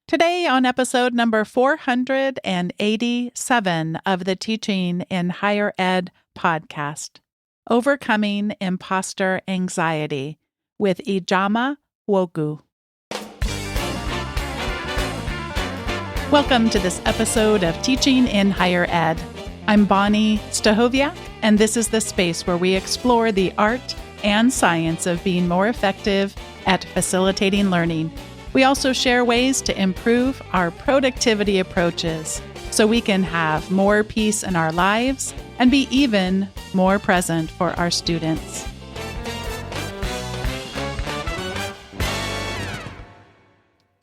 Today, on episode number 487 of the Teaching in Higher Ed podcast, Overcoming Imposter Anxiety with Ijeoma Nwaogu. Welcome to this episode of Teaching in Higher Ed. I'm Bonnie Stachowiak, and this is the space where we explore the art and science of being more effective at facilitating learning. We also share ways to improve our productivity approaches so we can have more peace in our lives and be even more present for our students.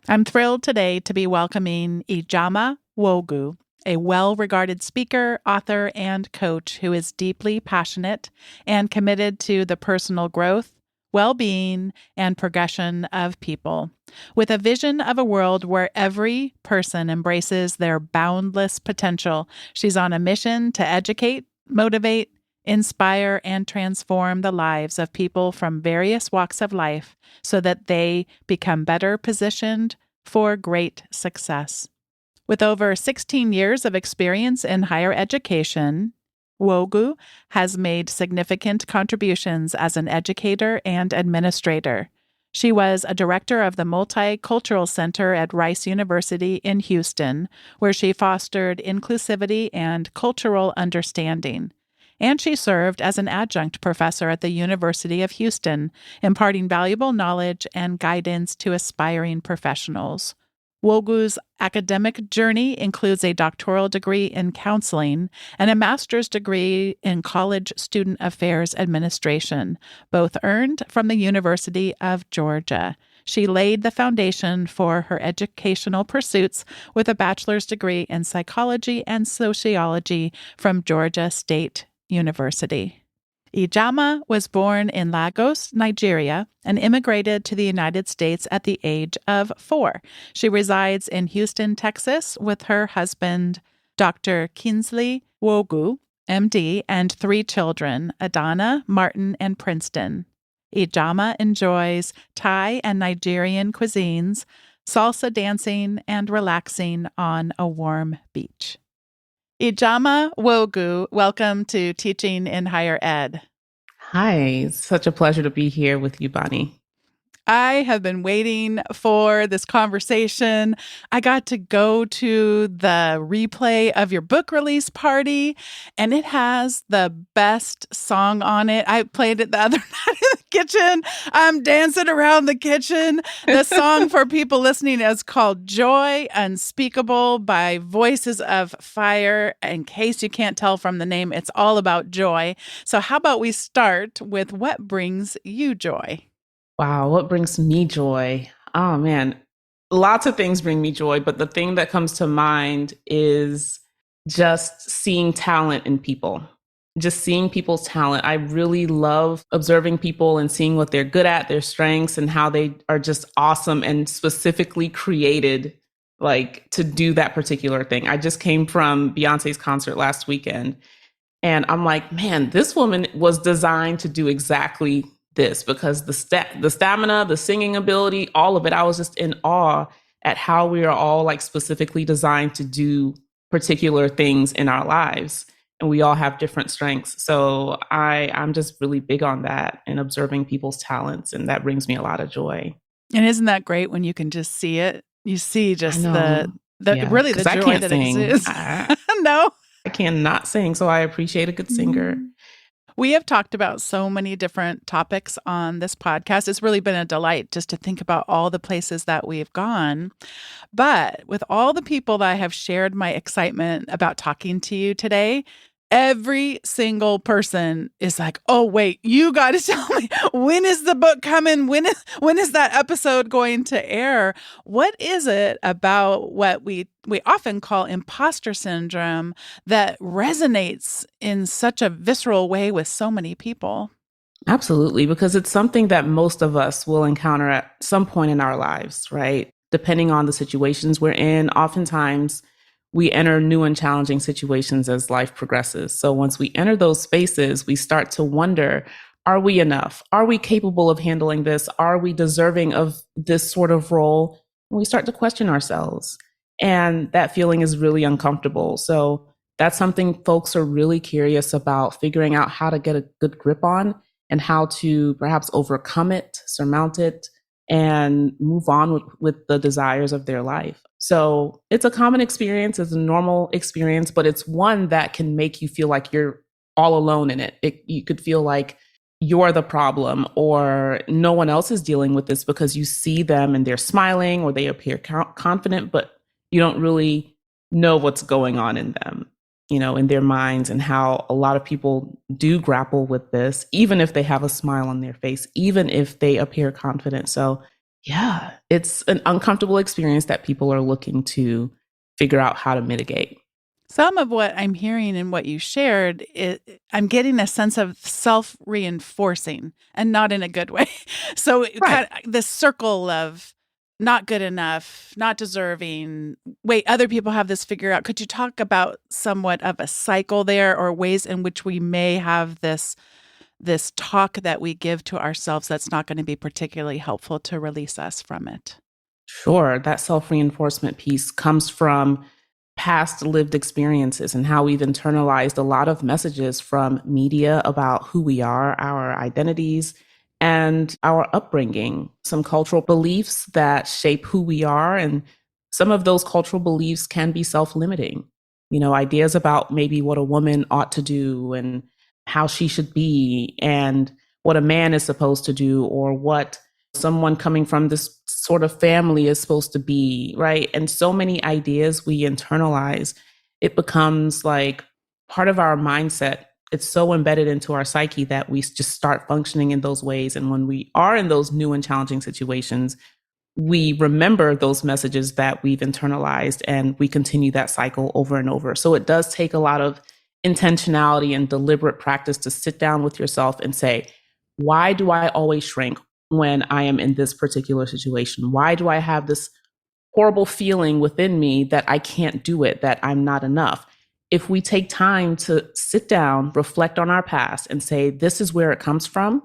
I'm thrilled today to be welcoming Ijeoma Nwaogu, a well-regarded speaker, author, and coach who is deeply passionate and committed to the personal growth, well-being, and progression of people, with a vision of a world where every person embraces their boundless potential. She's on a mission to educate, motivate, inspire, and transform the lives of people from various walks of life so that they become better positioned for great success. With over 16 years of experience in higher education, Nwaogu has made significant contributions as an educator and administrator. She was a director of the Multicultural Center at Rice University in Houston, where she fostered inclusivity and cultural understanding. And she served as an adjunct professor at the University of Houston, imparting valuable knowledge and guidance to aspiring professionals. Nwaogu's academic journey includes a doctoral degree in counseling and a master's degree in college student affairs administration, both earned from the University of Georgia. She laid the foundation for her educational pursuits with a bachelor's degree in psychology and sociology from Georgia State University. Ijeoma was born in Lagos, Nigeria, and immigrated to the United States at the age of 4. She resides in Houston, Texas, with her husband, Dr. Kingsley Nwaogu, MD, and 3 children, Adana, Martin, and Princeton. Ijeoma enjoys Thai and Nigerian cuisines, salsa dancing, and relaxing on a warm beach. Ijeoma Nwaogu, welcome to Teaching in Higher Ed. Hi, it's such a pleasure to be here with you, Bonnie. I have been waiting for this conversation. I got to go to the replay of your book release party, and it has the best song on it. I played it the other night in the kitchen. I'm dancing around the kitchen. The song for people listening is called Joy Unspeakable by Voices of Fire. In case you can't tell from the name, it's all about joy. So how about we start with what brings you joy? Wow, what brings me joy? Oh man, lots of things bring me joy, but the thing that comes to mind is just seeing talent in people, just seeing people's talent. I really love observing people and seeing what they're good at, their strengths, and how they are just awesome and specifically created to do that particular thing. I just came from Beyonce's concert last weekend, and I'm like, man, this woman was designed to do exactly this, because the stamina, the singing ability, all of it, I was just in awe at how we are all specifically designed to do particular things in our lives. And we all have different strengths. So I'm just really big on that and observing people's talents. And that brings me a lot of joy. And isn't that great when you can just see it? You see just really the joy that exists. No, I cannot sing. So I appreciate a good singer. We have talked about so many different topics on this podcast. It's really been a delight just to think about all the places that we've gone. But with all the people that I have shared my excitement about talking to you today, every single person is like, oh, wait, you got to tell me, when is the book coming? When is that episode going to air? What is it about what we often call imposter syndrome that resonates in such a visceral way with so many people? Absolutely, because it's something that most of us will encounter at some point in our lives, right? Depending on the situations we're in, oftentimes we enter new and challenging situations as life progresses. So once we enter those spaces, we start to wonder, are we enough? Are we capable of handling this? Are we deserving of this sort of role? we start to question ourselves. And that feeling is really uncomfortable. So that's something folks are really curious about figuring out how to get a good grip on and how to perhaps overcome it, surmount it, and move on with the desires of their life. So it's a common experience, it's a normal experience, but it's one that can make you feel like you're all alone in it. You could feel like you're the problem or no one else is dealing with this because you see them and they're smiling or they appear confident, but you don't really know what's going on in them, in their minds, and how a lot of people do grapple with this, even if they have a smile on their face, even if they appear confident. So yeah, it's an uncomfortable experience that people are looking to figure out how to mitigate. Some of what I'm hearing and what you shared, I'm getting a sense of self-reinforcing and not in a good way. So Right. kind of this circle of not good enough, not deserving. Wait, other people have this figured out. Could you talk about somewhat of a cycle there, or ways in which we may have this talk that we give to ourselves that's not going to be particularly helpful to release us from it? Sure, that self reinforcement piece comes from past lived experiences and how we've internalized a lot of messages from media about who we are, our identities, and our upbringing, some cultural beliefs that shape who we are. And some of those cultural beliefs can be self limiting. Ideas about maybe what a woman ought to do and how she should be, and what a man is supposed to do, or what someone coming from this sort of family is supposed to be, right? And so many ideas we internalize, it becomes like part of our mindset. It's so embedded into our psyche that we just start functioning in those ways. And when we are in those new and challenging situations, we remember those messages that we've internalized and we continue that cycle over and over. So it does take a lot of intentionality and deliberate practice to sit down with yourself and say, why do I always shrink when I am in this particular situation? Why do I have this horrible feeling within me that I can't do it, that I'm not enough? If we take time to sit down, reflect on our past, and say, this is where it comes from,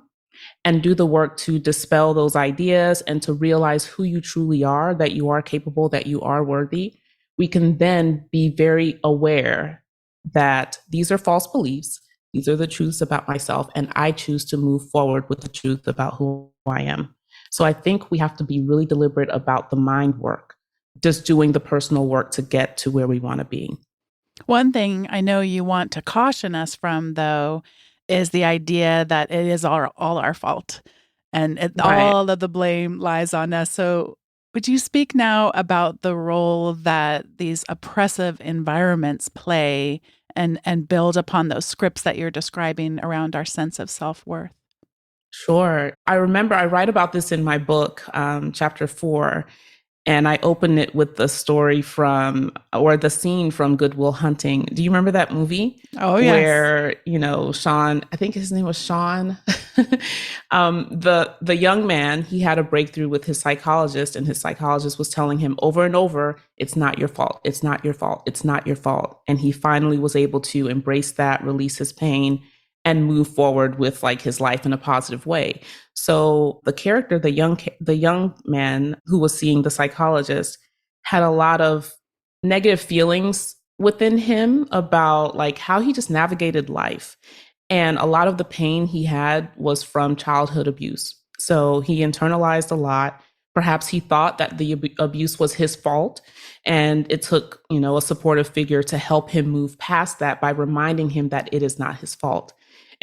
and do the work to dispel those ideas and to realize who you truly are, that you are capable, that you are worthy, we can then be very aware that these are false beliefs. These are the truths about myself, and I choose to move forward with the truth about who I am. So I think we have to be really deliberate about the mind work, just doing the personal work to get to where we want to be. One thing I know you want to caution us from, though, is the idea that it is all our fault and Right. all of the blame lies on us. So, would you speak now about the role that these oppressive environments play and build upon those scripts that you're describing around our sense of self-worth? Sure. I remember I write about this in my book, chapter 4. And I opened it with the story from, or the scene from Good Will Hunting. Do you remember that movie Oh, yes. where, Sean, I think his name was Sean, the young man, he had a breakthrough with his psychologist, and his psychologist was telling him over and over, it's not your fault. It's not your fault. It's not your fault. And he finally was able to embrace that, release his pain, and move forward with like his life in a positive way. So the character, the young man who was seeing the psychologist, had a lot of negative feelings within him about like how he just navigated life. And a lot of the pain he had was from childhood abuse. So he internalized a lot. Perhaps he thought that the abuse was his fault. And it took, a supportive figure to help him move past that by reminding him that it is not his fault.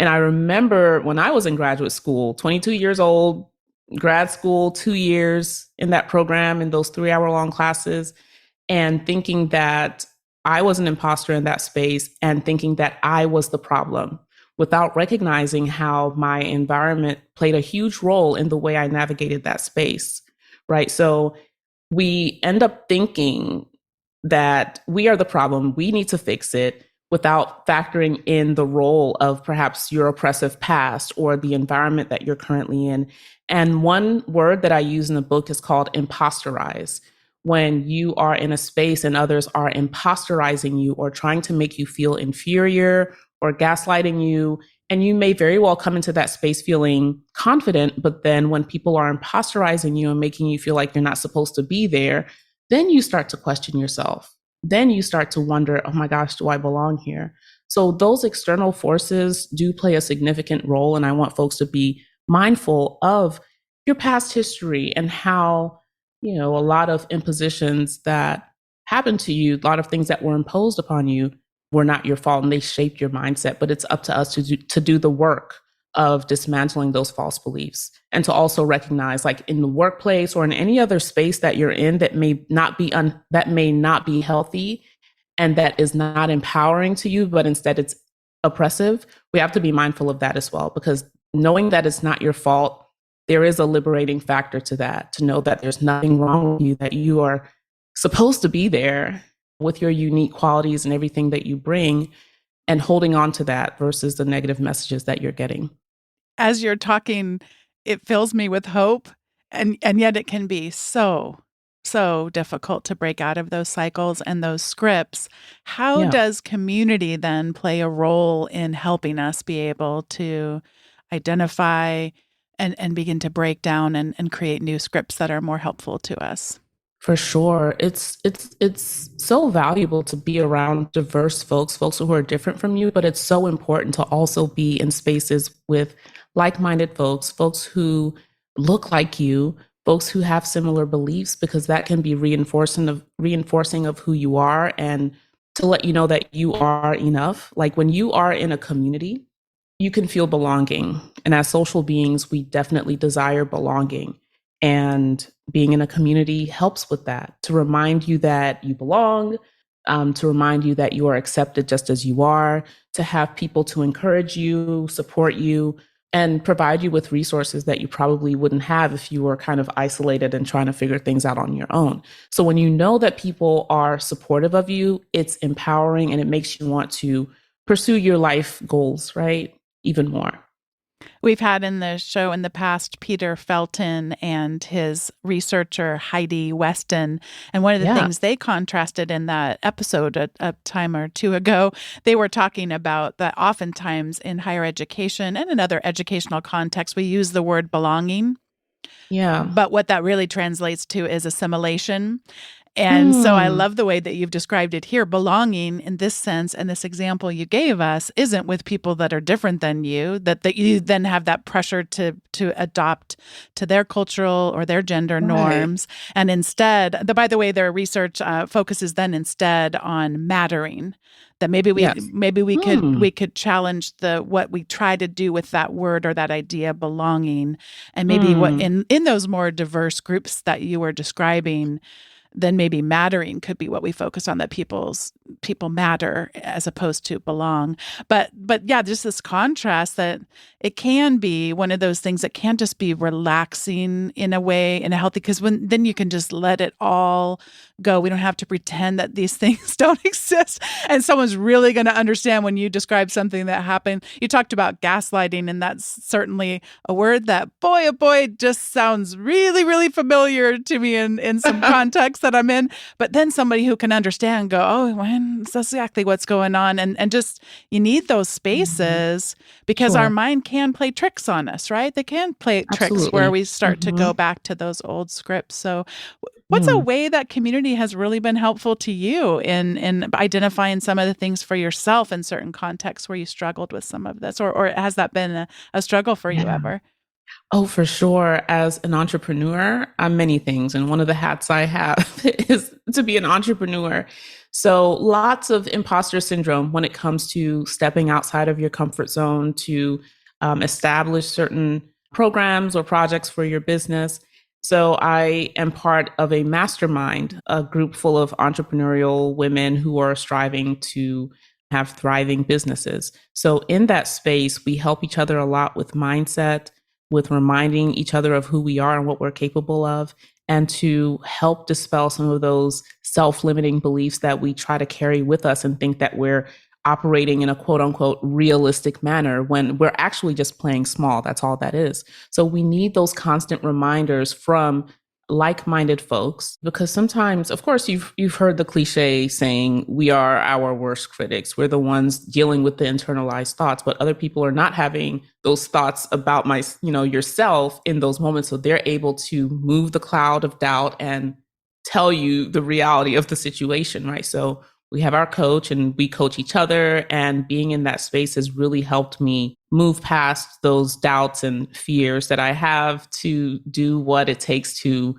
And I remember when I was in graduate school, 22 years old, grad school, 2 years in that program, in those 3 hour long classes, and thinking that I was an imposter in that space and thinking that I was the problem without recognizing how my environment played a huge role in the way I navigated that space. Right. So we end up thinking that we are the problem, we need to fix it, without factoring in the role of perhaps your oppressive past or the environment that you're currently in. And one word that I use in the book is called imposterize. When you are in a space and others are imposterizing you or trying to make you feel inferior or gaslighting you, And you may very well come into that space feeling confident, but then when people are imposterizing you and making you feel like you're not supposed to be there, then you start to question yourself. Then you start to wonder, oh my gosh, do I belong here? So those external forces do play a significant role. And I want folks to be mindful of your past history and how, a lot of impositions that happened to you, a lot of things that were imposed upon you were not your fault and they shaped your mindset. But it's up to us to do the work of dismantling those false beliefs and to also recognize, like in the workplace or in any other space that you're in that may not be healthy and that is not empowering to you, but instead it's oppressive. We have to be mindful of that as well, because knowing that it's not your fault, there is a liberating factor to that, to know that there's nothing wrong with you, that you are supposed to be there with your unique qualities and everything that you bring, and holding on to that versus the negative messages that you're getting. As you're talking, it fills me with hope, and yet it can be so difficult to break out of those cycles and those scripts. How does community then play a role in helping us be able to identify and begin to break down and create new scripts that are more helpful to us? For sure. It's so valuable to be around diverse folks who are different from you, but it's so important to also be in spaces with like-minded folks who look like you, folks who have similar beliefs, because that can be reinforcing of who you are, and to let you know that you are enough. Like when you are in a community, you can feel belonging. And as social beings, we definitely desire belonging. And being in a community helps with that, to remind you that you belong, to remind you that you are accepted just as you are, to have people to encourage you, support you, and provide you with resources that you probably wouldn't have if you were kind of isolated and trying to figure things out on your own. So when you know that people are supportive of you, it's empowering and it makes you want to pursue your life goals, right? Even more. We've had in the show in the past Peter Felton and his researcher Heidi Weston. And one of the things they contrasted in that episode a time or two ago, they were talking about that oftentimes in higher education and in other educational contexts, we use the word belonging. Yeah. But what that really translates to is assimilation. And so I love the way that you've described it here. Belonging in this sense, and this example you gave us, isn't with people that are different than you, that you then have that pressure to adopt to their cultural or their gender norms. And instead, by the way, their research focuses then instead on mattering. That maybe we could challenge what we try to do with that word or that idea belonging, and maybe what in those more diverse groups that you were describing, then maybe mattering could be what we focus on, that people matter as opposed to belong. But yeah, just this contrast that it can be one of those things that can just be relaxing in a way, in a healthy, because then you can just let it all go. We don't have to pretend that these things don't exist. And someone's really going to understand when you describe something that happened. You talked about gaslighting, and that's certainly a word that, boy, oh boy, just sounds really, really familiar to me in some context that I'm in. But then somebody who can understand go, oh, man, that's exactly what's going on. And just, you need those spaces because our mind can play tricks on us, right? They can play tricks where we start to go back to those old scripts. So what's a way that community has really been helpful to you in identifying some of the things for yourself in certain contexts where you struggled with some of this, or has that been a struggle for you ever? Oh, for sure. As an entrepreneur, I'm many things. And one of the hats I have is to be an entrepreneur. So lots of imposter syndrome when it comes to stepping outside of your comfort zone to establish certain programs or projects for your business. So I am part of a mastermind, a group full of entrepreneurial women who are striving to have thriving businesses. So in that space, we help each other a lot with mindset, with reminding each other of who we are and what we're capable of, and to help dispel some of those self-limiting beliefs that we try to carry with us and think that we're operating in a quote unquote realistic manner when we're actually just playing small. That's all that is. So we need those constant reminders from like-minded folks, because sometimes, of course, you've heard the cliche saying, we are our worst critics. We're the ones dealing with the internalized thoughts, but other people are not having those thoughts about yourself in those moments. So they're able to move the cloud of doubt and tell you the reality of the situation, right? So we have our coach and we coach each other, and being in that space has really helped me move past those doubts and fears that I have to do what it takes to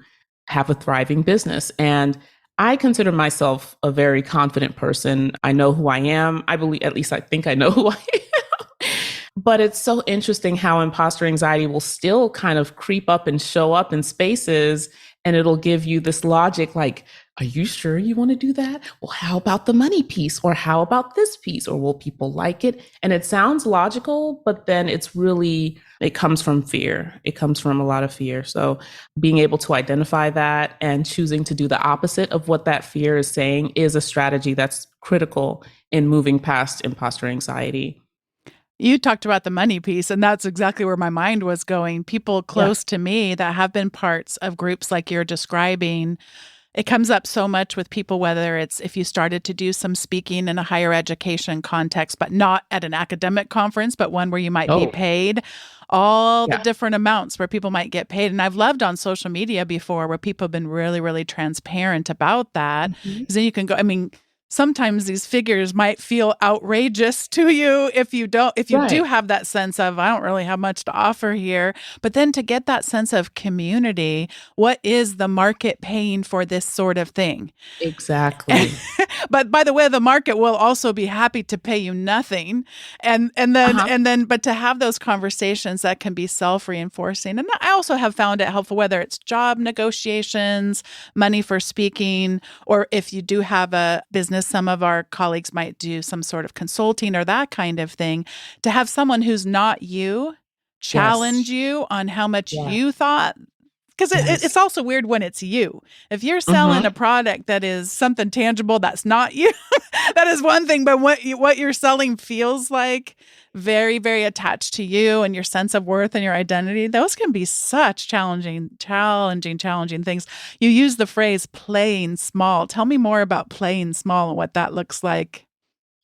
have a thriving business. And I consider myself a very confident person. I know who I am. I believe, at least I think I know who I am. But it's so interesting how imposter anxiety will still kind of creep up and show up in spaces, and it'll give you this logic like, are you sure you want to do that? Well, how about the money piece? Or how about this piece? Or will people like it? And it sounds logical, but then it comes from fear. It comes from a lot of fear. So being able to identify that and choosing to do the opposite of what that fear is saying is a strategy that's critical in moving past imposter anxiety. You talked about the money piece, and that's exactly where my mind was going. People close to me that have been parts of groups like you're describing, it comes up so much with people, whether it's if you started to do some speaking in a higher education context, but not at an academic conference, but one where you might be paid, all the different amounts where people might get paid. And I've loved on social media before where people have been really, really transparent about that. Because then you can go, sometimes these figures might feel outrageous to you if you do have that sense of, I don't really have much to offer here. But then to get that sense of community, what is the market paying for this sort of thing? Exactly. But by the way, the market will also be happy to pay you nothing. And then, but to have those conversations that can be self-reinforcing. And I also have found it helpful, whether it's job negotiations, money for speaking, or if you do have a business, some of our colleagues might do some sort of consulting or that kind of thing, to have someone who's not you challenge you on how much you thought. Because it's also weird when it's you. If you're selling a product that is something tangible that's not you, that is one thing. But what you're selling feels like very, very attached to you and your sense of worth and your identity. Those can be such challenging things. You use the phrase playing small. Tell me more about playing small and what that looks like.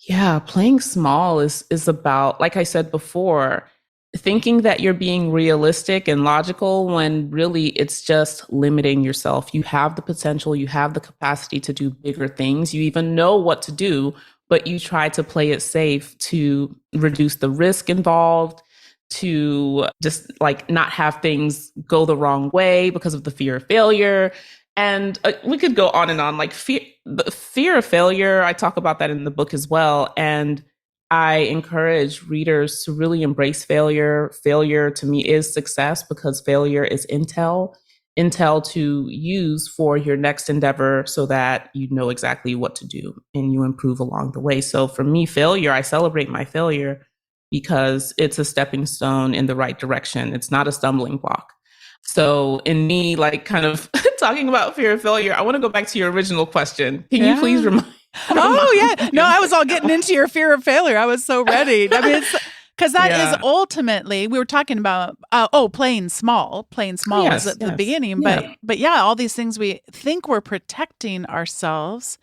Yeah, playing small is about, like I said before, thinking that you're being realistic and logical when really it's just limiting yourself. You have the potential, you have the capacity to do bigger things. You even know what to do, but you try to play it safe to reduce the risk involved, to just like not have things go the wrong way because of the fear of failure. And we could go on and on, like the fear of failure. I talk about that in the book as well. And I encourage readers to really embrace failure. Failure to me is success, because failure is intel to use for your next endeavor so that you know exactly what to do and you improve along the way. So for me, failure, I celebrate my failure because it's a stepping stone in the right direction. It's not a stumbling block. So in me, like kind of talking about fear of failure, I want to go back to your original question. Can you please remind? Oh, yeah. No, I was all getting into your fear of failure. I was so ready. I mean, it's because that is ultimately, we were talking about, playing small was at the beginning. But yeah, all these things we think we're protecting ourselves,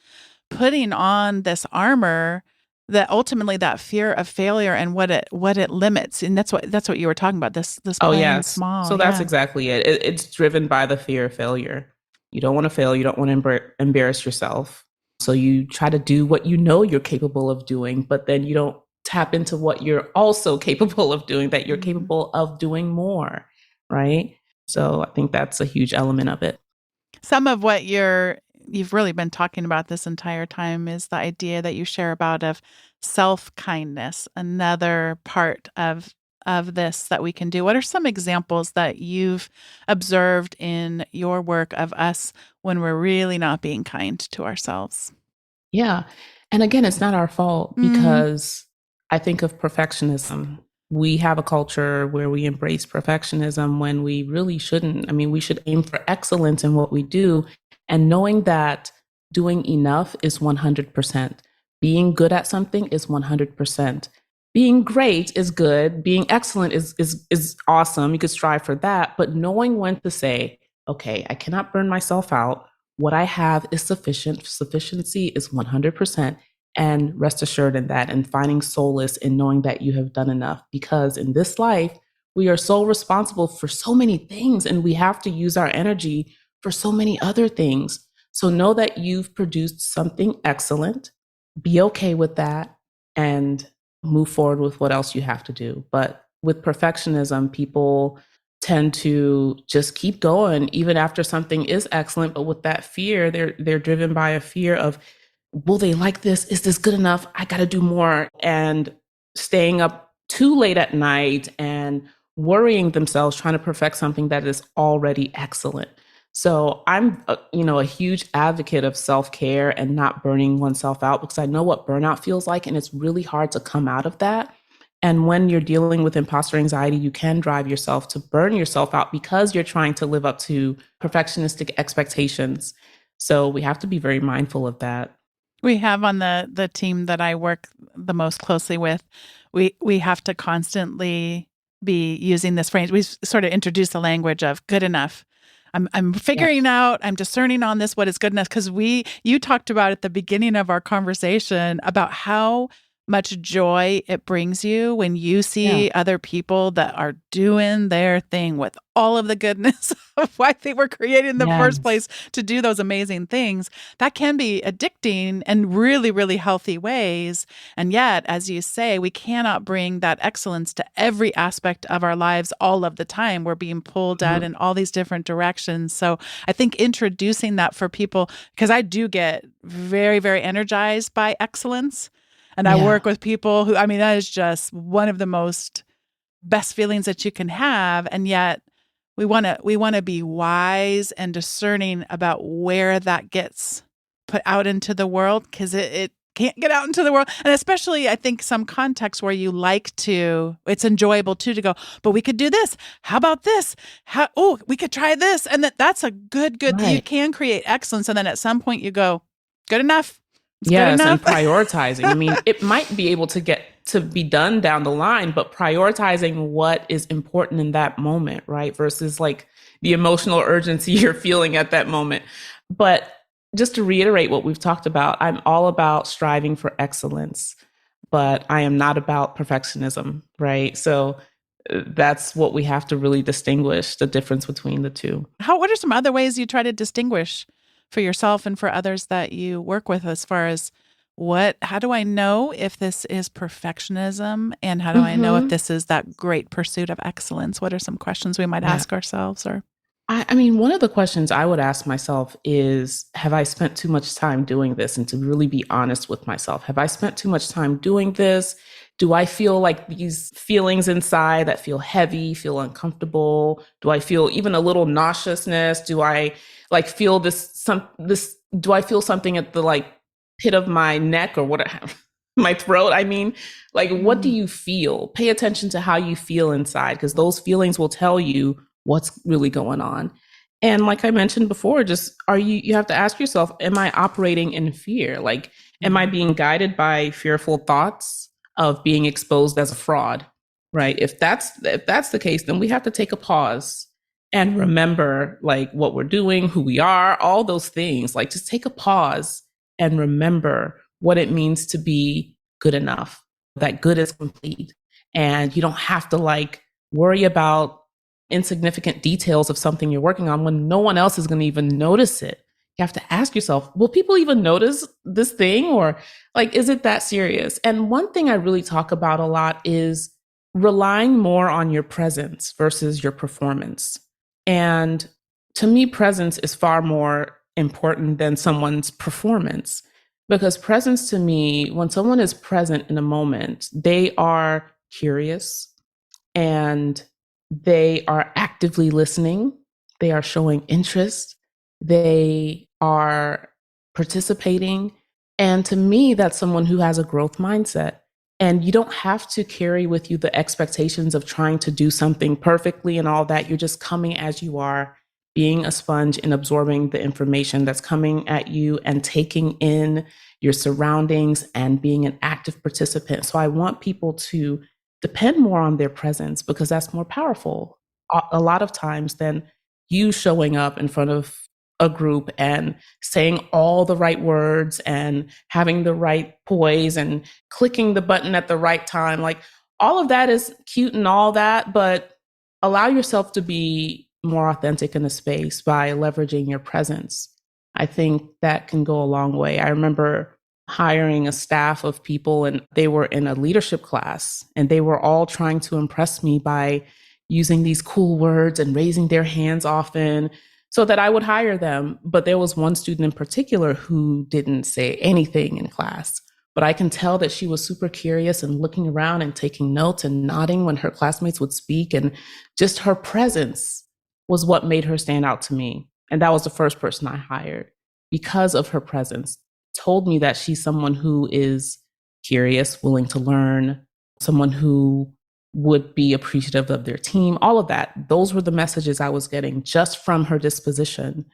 putting on this armor that ultimately that fear of failure and what it limits. And that's what you were talking about, this playing small. So that's exactly it. It's driven by the fear of failure. You don't want to fail. You don't want to embarrass yourself. So you try to do what you know you're capable of doing, but then you don't tap into what you're also capable of doing, that you're capable of doing more, right? So I think that's a huge element of it. Some of what you've really been talking about this entire time is the idea that you share about of self-kindness, another part of this that we can do. What are some examples that you've observed in your work of us when we're really not being kind to ourselves? Yeah. And again, it's not our fault, because I think of perfectionism. We have a culture where we embrace perfectionism when we really shouldn't. I mean, we should aim for excellence in what we do, and knowing that doing enough is 100%. Being good at something is 100%. Being great is good. Being excellent is awesome. You could strive for that. But knowing when to say, okay, I cannot burn myself out. What I have is sufficient. Sufficiency is 100%. And rest assured in that, and finding solace in knowing that you have done enough. Because in this life, we are so responsible for so many things, and we have to use our energy for so many other things. So know that you've produced something excellent, be okay with that, and move forward with what else you have to do. But with perfectionism, people tend to just keep going even after something is excellent, but with that fear, they're driven by a fear of, will they like this? Is this good enough? I got to do more. And staying up too late at night and worrying themselves trying to perfect something that is already excellent. So I'm a huge advocate of self-care and not burning oneself out, because I know what burnout feels like, and it's really hard to come out of that. And when you're dealing with imposter anxiety, you can drive yourself to burn yourself out because you're trying to live up to perfectionistic expectations. So we have to be very mindful of that. We have on the team that I work the most closely with, we have to constantly be using this phrase. We sort of introduce the language of good enough. I'm figuring Yes. out, I'm discerning on this what is good enough, because you talked about at the beginning of our conversation about how much joy it brings you when you Yeah. see other people that are doing their thing with all of the goodness of why they were created in the first Yes. place to do those amazing things. That can be addicting in really, really healthy ways. And yet, as you say, we cannot bring that excellence to every aspect of our lives all of the time. We're being pulled at Mhm. in all these different directions. So I think introducing that for people, because I do get very, very energized by excellence. And I Yeah. work with people who, I mean, that is just one of the most best feelings that you can have. And yet we want to be wise and discerning about where that gets put out into the world, because it can't get out into the world. And especially I think some contexts where you like to, it's enjoyable too to go, but we could do this. How about this? We could try this. And that's a good, you Right. can create excellence. And then at some point you go, good enough. It's good Yes, enough. and prioritizing. I mean, it might be able to get to be done down the line, but prioritizing what is important in that moment, right? Versus like the emotional urgency you're feeling at that moment. But just to reiterate what we've talked about, I'm all about striving for excellence, but I am not about perfectionism, right? So that's what we have to really distinguish the difference between the two. What are some other ways you try to distinguish for yourself and for others that you work with, as far as how do I know if this is perfectionism, and how do I know if Hmm. this is that great pursuit of excellence? What are some questions we might Yeah. ask ourselves? Or I mean, one of the questions I would ask myself is, have I spent too much time doing this? And to really be honest with myself, have I spent too much time doing this? Do I feel like these feelings inside that feel heavy, feel uncomfortable? Do I feel even a little nauseousness? Do I like feel do I feel something at the like pit of my neck or what, my throat? I mean, like, what do Mm. you feel? Pay attention to how you feel inside, because those feelings will tell you what's really going on. And like I mentioned before, just you have to ask yourself, am I operating in fear? Like, am I Mm. being guided by fearful thoughts of being exposed as a fraud? Right? If that's the case, then we have to take a pause and remember like what we're doing, who we are, all those things. Like, just take a pause and remember what it means to be good enough, that good is complete. And you don't have to like worry about insignificant details of something you're working on when no one else is going to even notice it. You have to ask yourself, will people even notice this thing? Or like, is it that serious? And one thing I really talk about a lot is relying more on your presence versus your performance. And to me, presence is far more important than someone's performance. Because presence to me, when someone is present in a moment, they are curious, and they are actively listening. They are showing interest. They are participating. And to me, that's someone who has a growth mindset. And you don't have to carry with you the expectations of trying to do something perfectly and all that. You're just coming as you are, being a sponge and absorbing the information that's coming at you and taking in your surroundings and being an active participant. So I want people to depend more on their presence, because that's more powerful a lot of times than you showing up in front of a group and saying all the right words and having the right poise and clicking the button at the right time. Like all of that is cute and all that, but allow yourself to be more authentic in the space by leveraging your presence. I think that can go a long way. I remember hiring a staff of people and they were in a leadership class and they were all trying to impress me by using these cool words and raising their hands often so that I would hire them. But there was one student in particular who didn't say anything in class. But I can tell that she was super curious and looking around and taking notes and nodding when her classmates would speak. And just her presence was what made her stand out to me. And that was the first person I hired because of her presence. Told me that she's someone who is curious, willing to learn, someone who would be appreciative of their team, all of that. Those were the messages I was getting just from her disposition.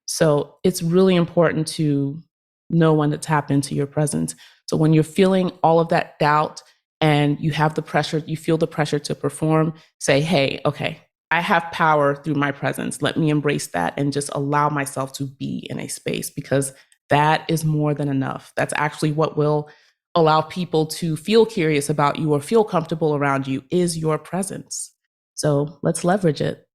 So it's really important to know when to tap into your presence. So when you're feeling all of that doubt and you have the pressure, you feel the pressure to perform, say, hey, okay, I have power through my presence. Let me embrace that and just allow myself to be in a space because that is more than enough. That's actually what will allow people to feel curious about you or feel comfortable around you is your presence. So let's leverage it.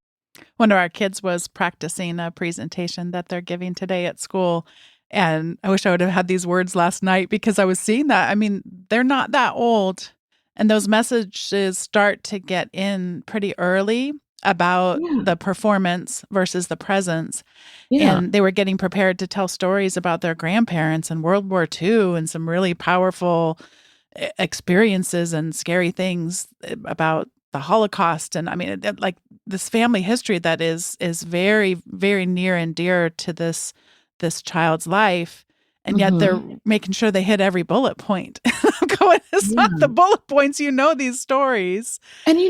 One of our kids was practicing a presentation that they're giving today at school. And I wish I would have had these words last night because I was seeing that. I mean, they're not that old. And those messages start to get in pretty early about the performance versus the presence. Yeah. And they were getting prepared to tell stories about their grandparents in World War II and some really powerful experiences and scary things about the Holocaust. And I mean, like this family history that is very, very near and dear to this child's life. And yet they're making sure they hit every bullet point. Going, it's not the bullet points, these stories. And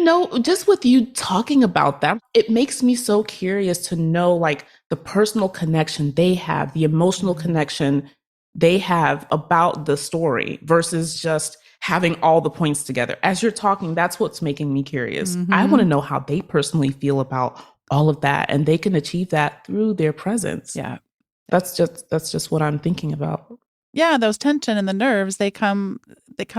just with you talking about that, it makes me so curious to know like the personal connection they have, the emotional connection they have about the story versus just having all the points together. As you're talking, that's what's making me curious. I want to know how they personally feel about all of that. And they can achieve that through their presence. Yeah. That's just what I'm thinking about. Yeah, those tension and the nerves, they come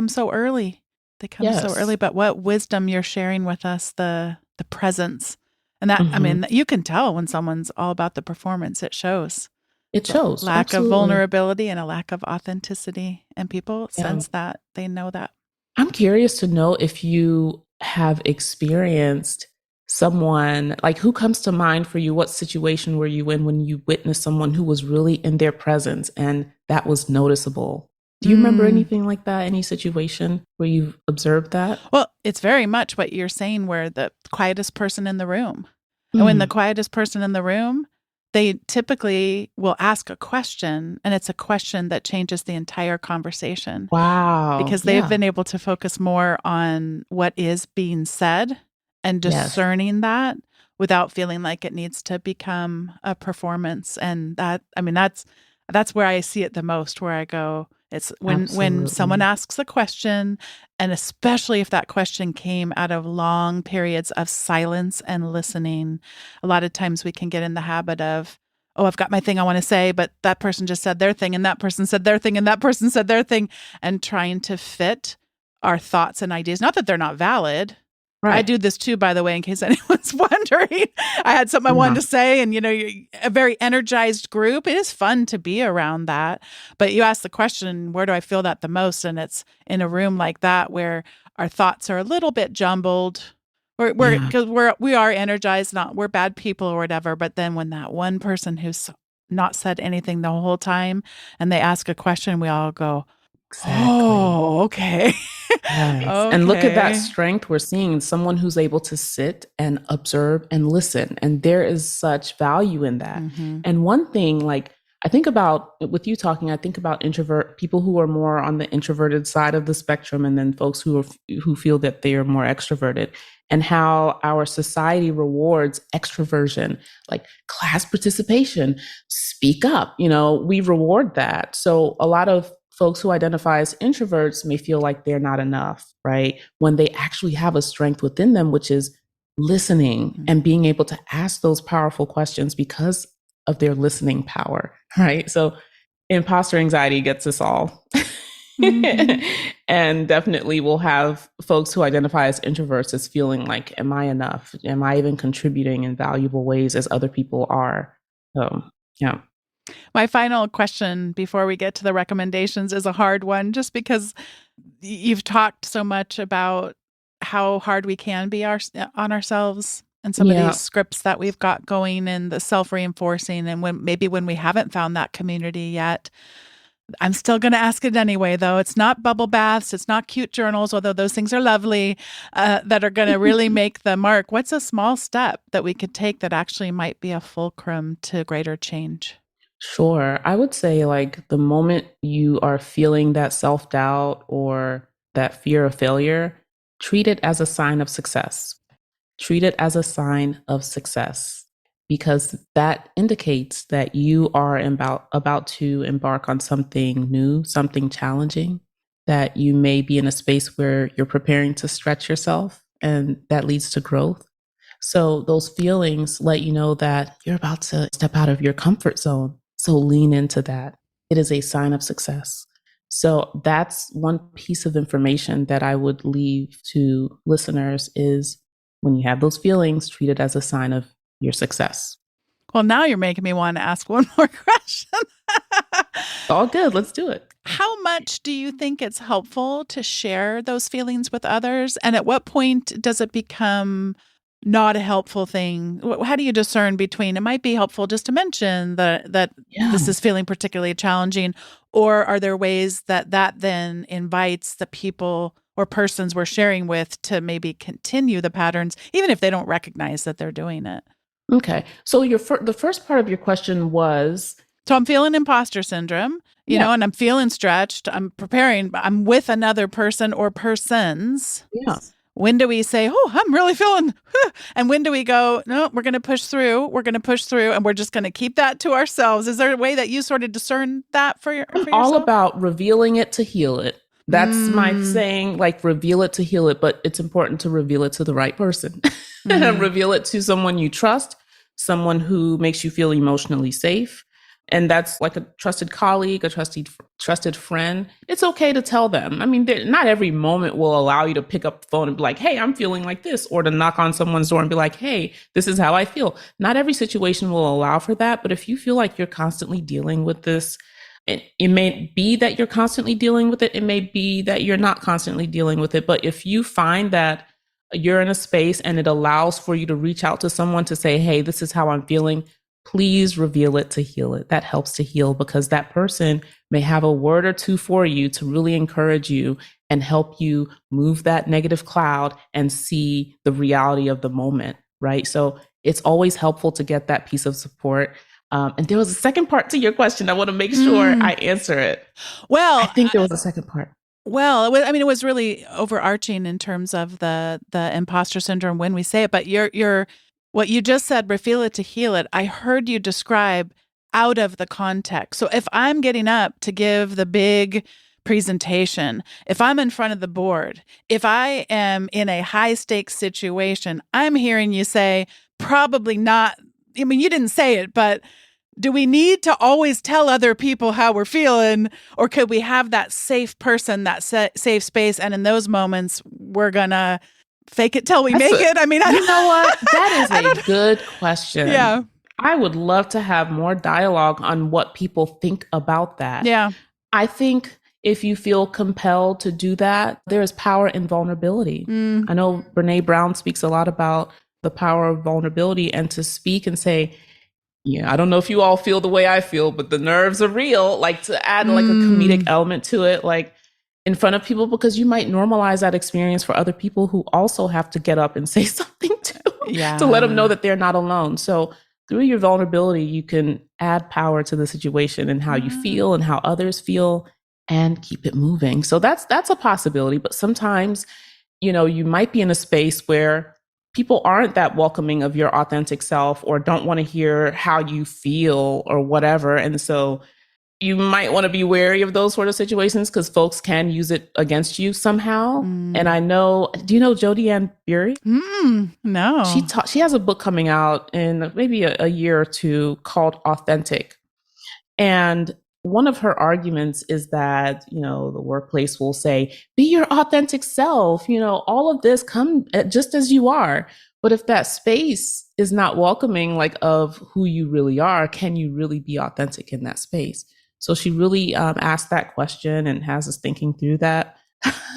so early. They come so early, but what wisdom you're sharing with us, the presence. And that, I mean, you can tell when someone's all about the performance. It shows. It shows. Lack of vulnerability and a lack of authenticity. And people sense that. They know that. I'm curious to know if you have experienced someone, like who comes to mind for you? What situation were you in when you witnessed someone who was really in their presence and that was noticeable? Do you remember anything like that? Any situation where you've observed that? Well, it's very much what you're saying, where the quietest person in the room. And when the quietest person in the room, they typically will ask a question, and it's a question that changes the entire conversation. Wow. Because they've been able to focus more on what is being said and discerning that without feeling like it needs to become a performance. And that, I mean, that's where I see it the most, where I go, it's when someone asks a question, and especially if that question came out of long periods of silence and listening. A lot of times we can get in the habit of, oh, I've got my thing I want to say, but that person just said their thing, and that person said their thing, and that person said their thing, and trying to fit our thoughts and ideas. Not that they're not valid. Right. I do this too, by the way, in case anyone's wondering. I had something I wanted to say, and you're a very energized group. It is fun to be around that. But you ask the question, where do I feel that the most? And it's in a room like that where our thoughts are a little bit jumbled. Because we are energized, we're bad people or whatever. But then when that one person who's not said anything the whole time and they ask a question, we all go, exactly. Oh, okay. Yes. Okay. And look at that strength we're seeing in someone who's able to sit and observe and listen. And there is such value in that. And one thing, like, I think about, with you talking, I think about people who are more on the introverted side of the spectrum, and then folks who feel that they are more extroverted, and how our society rewards extroversion, like class participation, speak up, we reward that. So a lot of folks who identify as introverts may feel like they're not enough, right? When they actually have a strength within them, which is listening and being able to ask those powerful questions because of their listening power, right? So imposter anxiety gets us all. Mm-hmm. And definitely we'll have folks who identify as introverts as feeling like, am I enough? Am I even contributing in valuable ways as other people are? So, yeah. My final question before we get to the recommendations is a hard one, just because you've talked so much about how hard we can be on ourselves and some of these Yeah. scripts that we've got going and the self-reinforcing. And when we haven't found that community yet, I'm still going to ask it anyway, though. It's not bubble baths. It's not cute journals, although those things are lovely, that are going to really make the mark. What's a small step that we could take that actually might be a fulcrum to greater change? Sure. I would say, like, the moment you are feeling that self doubt or that fear of failure, treat it as a sign of success. Treat it as a sign of success because that indicates that you are about to embark on something new, something challenging, that you may be in a space where you're preparing to stretch yourself and that leads to growth. So those feelings let you know that you're about to step out of your comfort zone. So lean into that. It is a sign of success. So that's one piece of information that I would leave to listeners is when you have those feelings, treat it as a sign of your success. Well, now you're making me want to ask one more question. All good. Let's do it. How much do you think it's helpful to share those feelings with others? And at what point does it become not a helpful thing? How do you discern between it might be helpful just to mention that Yeah. this is feeling particularly challenging, or are there ways that then invites the people or persons we're sharing with to maybe continue the patterns, even if they don't recognize that they're doing it? Okay. So the first part of your question was, So I'm feeling imposter syndrome, yeah, and I'm feeling stretched. I'm preparing, I'm with another person or persons. yeah. When do we say, oh, I'm really feeling, and when do we go, no, we're going to push through. We're going to push through and we're just going to keep that to ourselves. Is there a way that you sort of discern that for I'm all yourself? about revealing it to heal it. That's my saying, like reveal it to heal it, but it's important to reveal it to the right person. Reveal it to someone you trust, someone who makes you feel emotionally safe. And that's like a trusted colleague, a trusted friend. It's okay to tell them. I mean, not every moment will allow you to pick up the phone and be like, hey, I'm feeling like this, or to knock on someone's door and be like, hey, this is how I feel. Not every situation will allow for that. But if you feel like you're constantly dealing with this, it may be that you're constantly dealing with it. It may be that you're not constantly dealing with it. But if you find that you're in a space and it allows for you to reach out to someone to say, hey, this is how I'm feeling, please reveal it to heal it. That helps to heal because that person may have a word or two for you to really encourage you and help you move that negative cloud and see the reality of the moment, right? So it's always helpful to get that piece of support. And there was a second part to your question. I want to make sure I answer it. Well, I think there was a second part. Well, it was really overarching in terms of the imposter syndrome when we say it. But you're what you just said, reveal it to heal it. I heard you describe out of the context. So if I'm getting up to give the big presentation, if I'm in front of the board, if I am in a high stakes situation, I'm hearing you say probably not. I mean, you didn't say it, but do we need to always tell other people how we're feeling, or could we have that safe person, that safe space, and in those moments we're gonna fake it till we make it? I mean, you know what? That is a good question. Yeah, I would love to have more dialogue on what people think about that. yeah. I think if you feel compelled to do that, there is power in vulnerability. I know Brene Brown speaks a lot about the power of vulnerability and to speak and say, yeah, I don't know if you all feel the way I feel, but the nerves are real. Like to add like a comedic element to it, like in front of people, because you might normalize that experience for other people who also have to get up and say something too, to let them know that they're not alone. So through your vulnerability, you can add power to the situation and how you feel and how others feel and keep it moving. So that's a possibility. But sometimes, you might be in a space where people aren't that welcoming of your authentic self or don't want to hear how you feel or whatever. And so you might want to be wary of those sort of situations because folks can use it against you somehow. And I know, do you know Jodi Ann Fury? No. She has a book coming out in maybe a year or two called Authentic. And one of her arguments is that, the workplace will say, be your authentic self, all of this, come just as you are. But if that space is not welcoming, like of who you really are, can you really be authentic in that space? So she really asked that question and has us thinking through that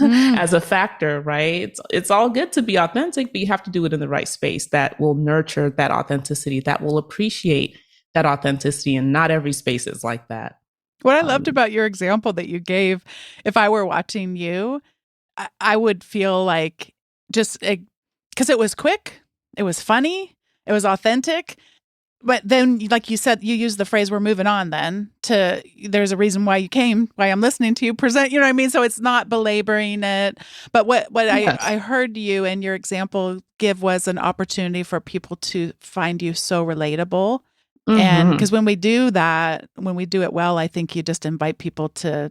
as a factor, right? It's all good to be authentic, but you have to do it in the right space that will nurture that authenticity, that will appreciate that authenticity, and not every space is like that. What I loved about your example that you gave, if I were watching you, I would feel like just because it was quick, it was funny, it was authentic. But then, like you said, you used the phrase, we're moving on then to, there's a reason why you came, why I'm listening to you present, you know what I mean? So it's not belaboring it. But what yes. I heard you and your example give was an opportunity for people to find you so relatable. And because when we do that, when we do it well, I think you just invite people to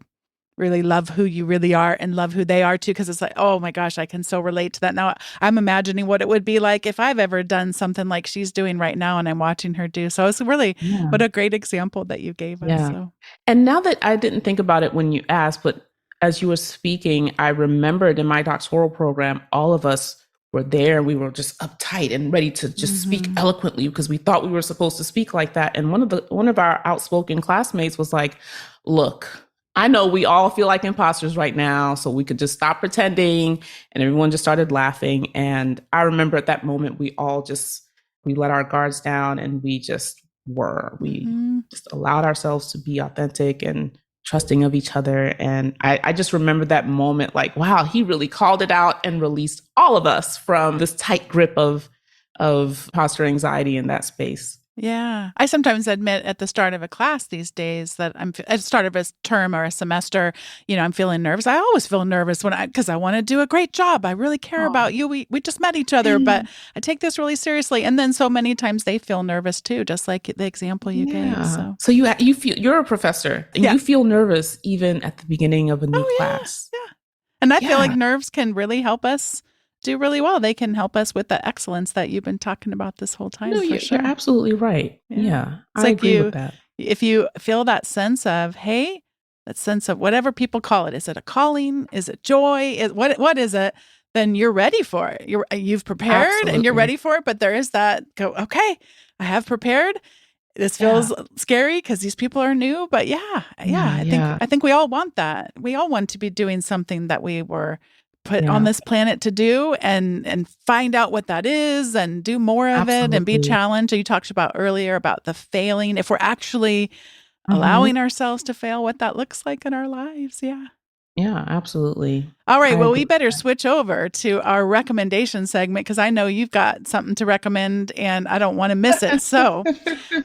really love who you really are and love who they are too. Because it's like, oh my gosh, I can so relate to that. Now I'm imagining what it would be like if I've ever done something like she's doing right now and I'm watching her do. So it's really, what a great example that you gave us. So. And now that I didn't think about it when you asked, but as you were speaking, I remembered in my doctoral program, all of us were there. We were just uptight and ready to just speak eloquently because we thought we were supposed to speak like that. And one of our outspoken classmates was like, look, I know we all feel like imposters right now, so we could just stop pretending. And everyone just started laughing. And I remember at that moment, we let our guards down and we just allowed ourselves to be authentic and trusting of each other. And I just remember that moment like, wow, he really called it out and released all of us from this tight grip of imposter anxiety in that space. Yeah. I sometimes admit at the start of a class these days that at the start of a term or a semester, I'm feeling nervous. I always feel nervous because I want to do a great job. I really care about you. We just met each other, but I take this really seriously. And then so many times they feel nervous too, just like the example you gave. So you feel, you're a professor and you feel nervous even at the beginning of a new class. Yeah. And I feel like nerves can really help us do really well. They can help us with the excellence that you've been talking about this whole time. No, you're absolutely right. Yeah. It's I agree with that. If you feel that sense of, hey, that sense of whatever people call it, is it a calling? Is it joy? What is it? Then you're ready for it. You've prepared and you're ready for it. But there is that okay, I have prepared. This feels scary because these people are new, but I think we all want that. We all want to be doing something that we were put on this planet to do and find out what that is and do more of it and be challenged. You talked about earlier about the failing. If we're actually allowing ourselves to fail, what that looks like in our lives. Yeah. Yeah, absolutely. All right. Well, we better switch over to our recommendation segment because I know you've got something to recommend and I don't want to miss it. So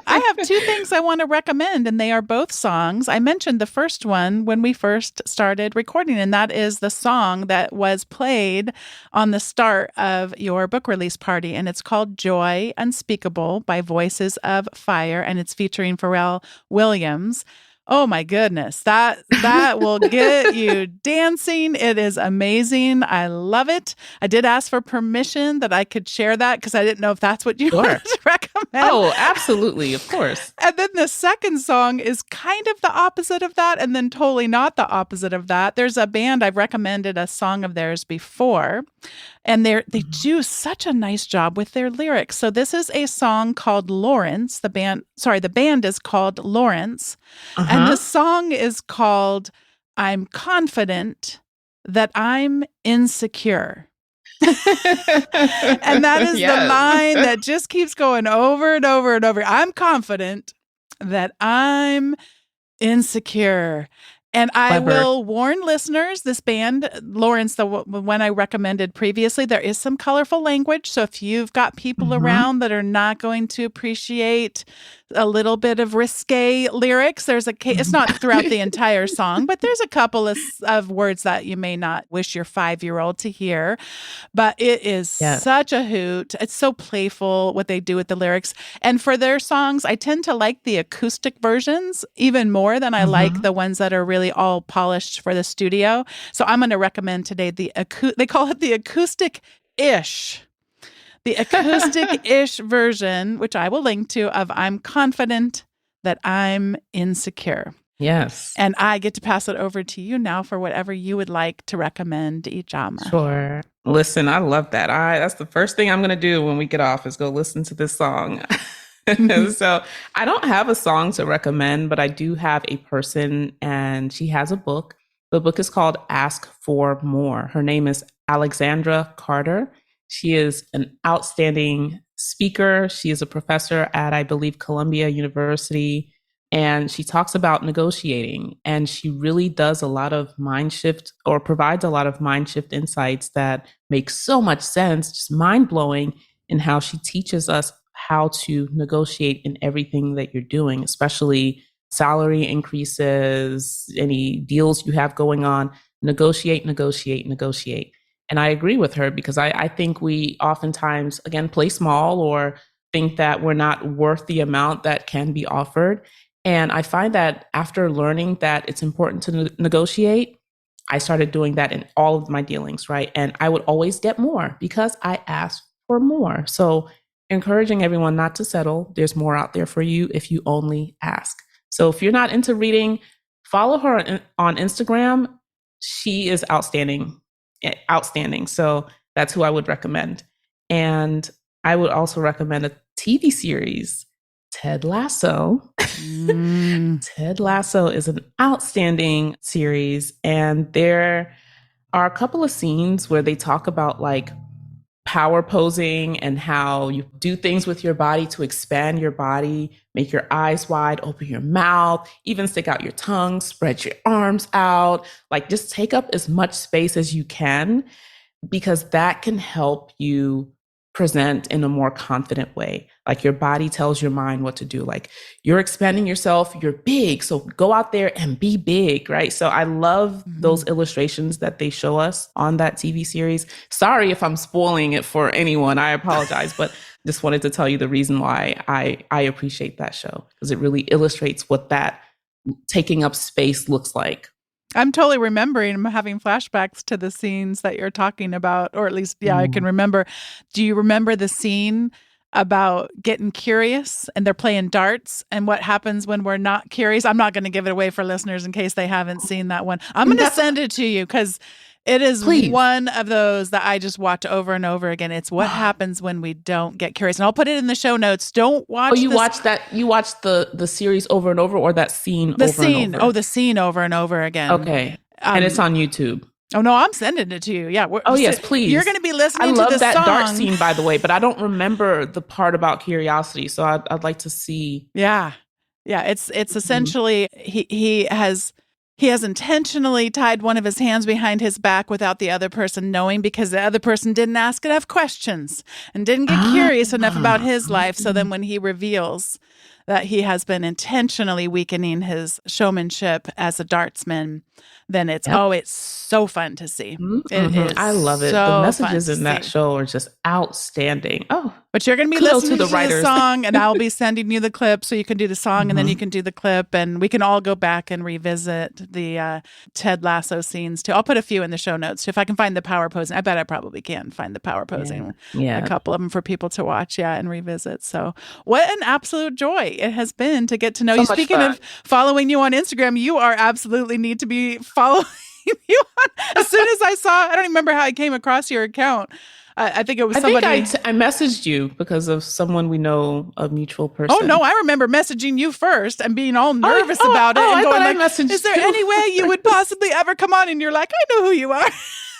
I have two things I want to recommend, and they are both songs. I mentioned the first one when we first started recording, and that is the song that was played on the start of your book release party. And it's called Joy Unspeakable by Voices of Fire, and it's featuring Pharrell Williams. Oh my goodness, that will get you dancing. It is amazing. I love it. I did ask for permission that I could share that because I didn't know if that's what you wanted to recommend. Oh, absolutely. Of course. And then the second song is kind of the opposite of that and then totally not the opposite of that. There's a band I've recommended a song of theirs before, and they do such a nice job with their lyrics. So this is a song called Lawrence. The band is called Lawrence. And the song is called I'm Confident That I'm Insecure. And that is the line that just keeps going over and over and over. I'm confident that I'm insecure. And I Clever. will warn listeners, this band, Lawrence, the one I recommended previously, there is some colorful language. So if you've got people around that are not going to appreciate a little bit of risque lyrics, it's not throughout the entire song, but there's a couple of words that you may not wish your 5-year-old to hear. But it is such a hoot. It's so playful what they do with the lyrics. And for their songs, I tend to like the acoustic versions even more than I like the ones that are really all polished for the studio. So I'm going to recommend today they call it the acoustic-ish. The acoustic-ish version, which I will link to, of I'm Confident That I'm Insecure. Yes. And I get to pass it over to you now for whatever you would like to recommend, Ijeoma. Sure. Listen, I love that. That's the first thing I'm going to do when we get off is go listen to this song. So I don't have a song to recommend, but I do have a person, and she has a book. The book is called Ask for More. Her name is Alexandra Carter. She is an outstanding speaker. She is a professor at, I believe, Columbia University. And she talks about negotiating, and she really does a lot of mind shift, or provides a lot of mind shift insights that make so much sense, just mind blowing, in how she teaches us how to negotiate in everything that you're doing, especially salary increases, any deals you have going on. Negotiate, negotiate, negotiate. And I agree with her, because I think we oftentimes, again, play small or think that we're not worth the amount that can be offered. And I find that after learning that it's important to negotiate, I started doing that in all of my dealings, right? And I would always get more because I asked for more. So encouraging everyone not to settle. There's more out there for you if you only ask. So if you're not into reading, follow her on Instagram. She is outstanding. So that's who I would recommend. And I would also recommend a TV series, Ted Lasso. Ted Lasso is an outstanding series, and there are a couple of scenes where they talk about like power posing and how you do things with your body to expand your body, make your eyes wide, open your mouth, even stick out your tongue, spread your arms out, like just take up as much space as you can, because that can help you present in a more confident way. Like your body tells your mind what to do. Like you're expanding yourself, you're big, so go out there and be big, right? So I love those illustrations that they show us on that TV series. Sorry if I'm spoiling it for anyone, I apologize, but just wanted to tell you the reason why I appreciate that show, because it really illustrates what that taking up space looks like. I'm totally remembering. I'm having flashbacks to the scenes that you're talking about, or at least, I can remember. Do you remember the scene about getting curious and they're playing darts and what happens when we're not curious? I'm not going to give it away for listeners in case they haven't seen that one. I'm going to send it to you because it is one of those that I just watch over and over again. It's what happens when we don't get curious. And I'll put it in the show notes. Don't watch you watch that? You watch the series over and over, or that scene over and over? Oh, the scene over and over again. Okay. And it's on YouTube. Oh, no, I'm sending it to you. Yeah. Yes, please. You're going to be listening to the song. I love that dark scene, by the way, but I don't remember the part about curiosity. So I'd like to see. Yeah. Yeah. It's essentially, he has intentionally tied one of his hands behind his back without the other person knowing, because the other person didn't ask enough questions and didn't get curious enough about his life. So then when he reveals that he has been intentionally weakening his showmanship as a dartsman, then it's so fun to see. It is. I love it. So the messages in that show are just outstanding. But you're going to be listening to the song, and I'll be sending you the clip so you can do the song, and then you can do the clip, and we can all go back and revisit the Ted Lasso scenes too. I'll put a few in the show notes too. If I can find the power posing, I bet I probably can find the power posing. Yeah. A couple of them for people to watch, and revisit. So what an absolute joy it has been to get to know you. Speaking of following you on Instagram, you are absolutely need to be following you on. As soon as I don't even remember how I came across your account. I think it was somebody. I messaged you because of someone we know, a mutual person. Oh, no, I remember messaging you first and being all nervous about it. And going is there any way you would possibly ever come on? And you're like, I know who you are.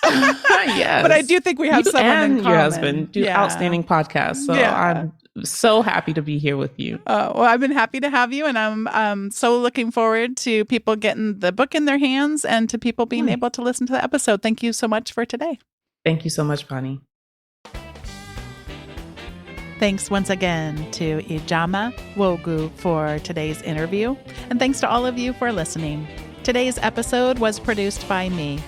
Yes. But I do think we have someone in common. Your husband do outstanding podcasts. So So happy to be here with you. Well, I've been happy to have you, and I'm so looking forward to people getting the book in their hands and to people being able to listen to the episode. Thank you so much for today. Thank you so much, Bonnie. Thanks once again to Ijeoma Nwaogu for today's interview, and thanks to all of you for listening. Today's episode was produced by me,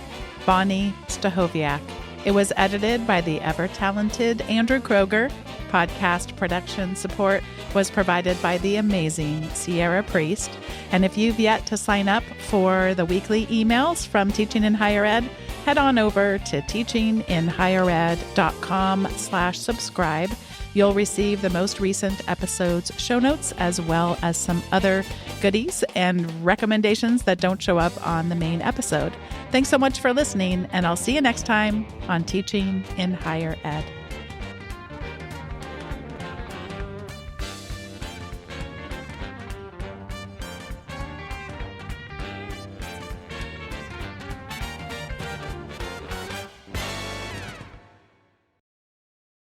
Bonnie Stachowiak. It was edited by the ever-talented Andrew Kroger. Podcast production support was provided by the amazing Sierra Priest. And if you've yet to sign up for the weekly emails from Teaching in Higher Ed, head on over to teachinginhighered.com/subscribe. You'll receive the most recent episode's show notes, as well as some other goodies and recommendations that don't show up on the main episode. Thanks so much for listening, and I'll see you next time on Teaching in Higher Ed.